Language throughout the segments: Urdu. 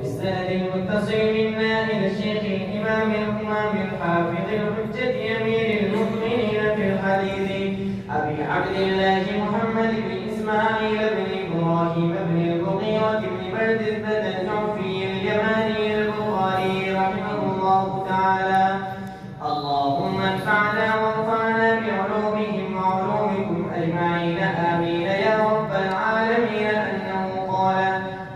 وفي السند المتصل منا إلى الشيخ الإمام الإمام الحافظ الحجة أمير المؤمنين في الحديث أبي عبد الله محمد بن إسماعيل بن إبراهيم بن المغيرة بن بردزبة الجعفي اليماني البخاري رحمه الله تعالى. اللهم انفعنا وانفعنا بعلومهم وعلومكم أجمعين آمين يا رب العالمين. أنه قال: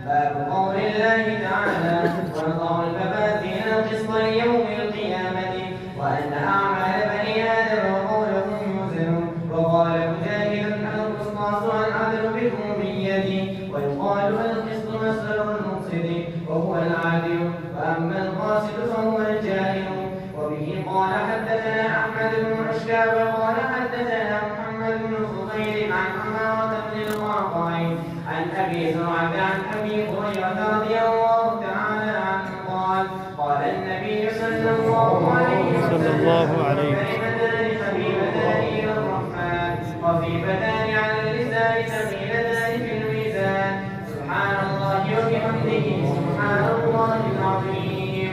باب قول الله تعالى: ونضع الموازين القسط ليوم القيامة وأن أعمال بني آدم وقولهم يوزن. وقال مجاهد: القسطاس العدل بالأمية. ويقال القسط مصدر المقسط وهو العادل، وأما القاسط فهو الجاهل. وبه قال حدثنا أحمد بن أشكاب قال حدثنا محمد بن فضيل عن عمارة بن القعقاع عن أبي زرعة عن أبي هريرة رضي الله تعالى عنه قال: قال النبي صلى الله عليه وسلم: كلمتان خفيفتان إلى الرحمن خفيفتان على اللسان ثقيلتان في الميزان سبحان الله وبحمده سبحان الله العظيم.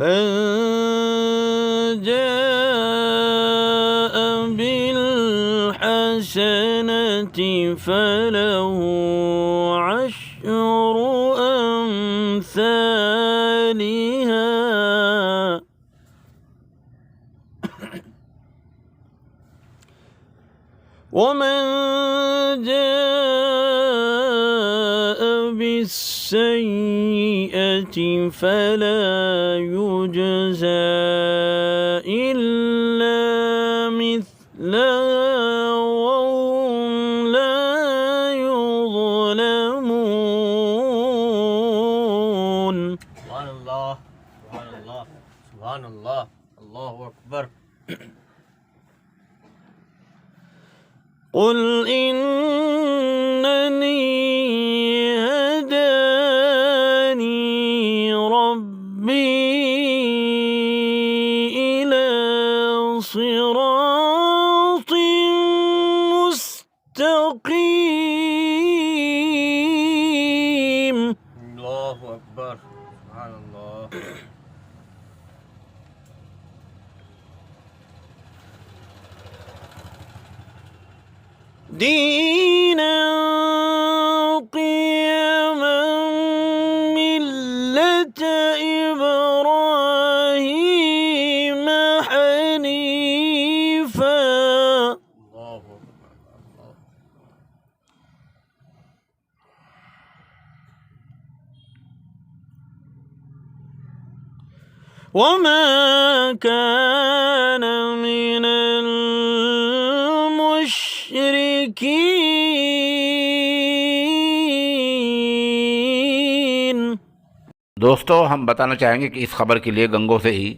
من جاء بالحسنة فله عشر أمثالها ومن جاء بالسيئة فلا يجزى إلا مثلها وهم لا يظلمون. سبحان الله سبحان الله سبحان الله الله أكبر. قل إنني هداني ربي إلى صراط مستقيم. الله أكبر. سبحان الله. دينا قيما ملة إبراهيم حنيفا. الله أكبر. وما كان من المشركين. دوستو ہم بتانا چاہیں گے کہ اس خبر کے لیے گنگو سے ہی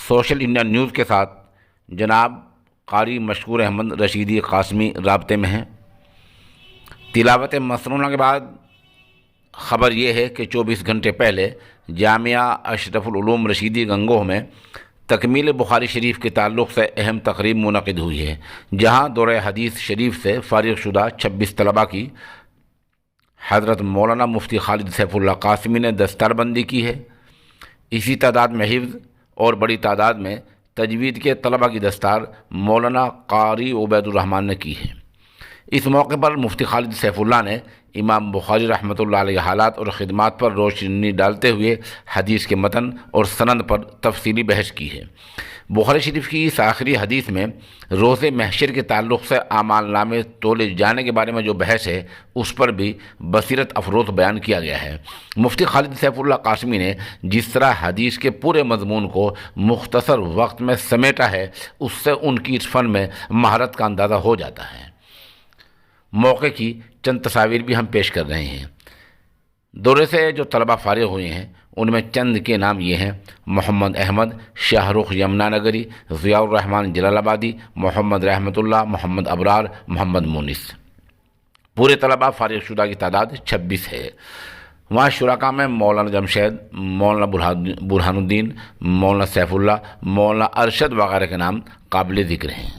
سوشل انڈیا نیوز کے ساتھ جناب قاری مشکور احمد رشیدی قاسمی رابطے میں ہیں. تلاوت مسنونہ کے بعد خبر یہ ہے کہ 24 گھنٹے پہلے جامعہ اشرف العلوم رشیدی گنگوہ میں تکمیل بخاری شریف کے تعلق سے اہم تقریب منعقد ہوئی ہے، جہاں دورہ حدیث شریف سے فارغ شدہ 26 طلباء کی حضرت مولانا مفتی خالد سیف اللہ قاسمی نے دستار بندی کی ہے. اسی تعداد میں حفظ اور بڑی تعداد میں تجوید کے طلباء کی دستار مولانا قاری عبید الرحمن نے کی ہے. اس موقع پر مفتی خالد سیف اللہ نے امام بخاری رحمۃ اللہ علیہ حالات اور خدمات پر روشنی ڈالتے ہوئے حدیث کے متن اور سند پر تفصیلی بحث کی ہے. بخاری شریف کی اس آخری حدیث میں روز محشر کے تعلق سے اعمال نامے تولے جانے کے بارے میں جو بحث ہے اس پر بھی بصیرت افروز بیان کیا گیا ہے. مفتی خالد سیف اللہ قاسمی نے جس طرح حدیث کے پورے مضمون کو مختصر وقت میں سمیٹا ہے، اس سے ان کی اس فن میں مہارت کا اندازہ ہو جاتا ہے. موقع کی چند تصاویر بھی ہم پیش کر رہے ہیں. دورے سے جو طلباء فارغ ہوئے ہیں ان میں چند کے نام یہ ہیں: محمد احمد، شاہ رخ یمنا نگری، ضیاء الرحمن جلال آبادی، محمد رحمت اللہ، محمد ابرار، محمد مونس. پورے طلباء فارغ شدہ کی تعداد 26 ہے. وہاں شرکاء میں مولانا جمشید، مولانا برہان الدین، مولانا سیف اللہ، مولانا ارشد وغیرہ کے نام قابل ذکر ہیں.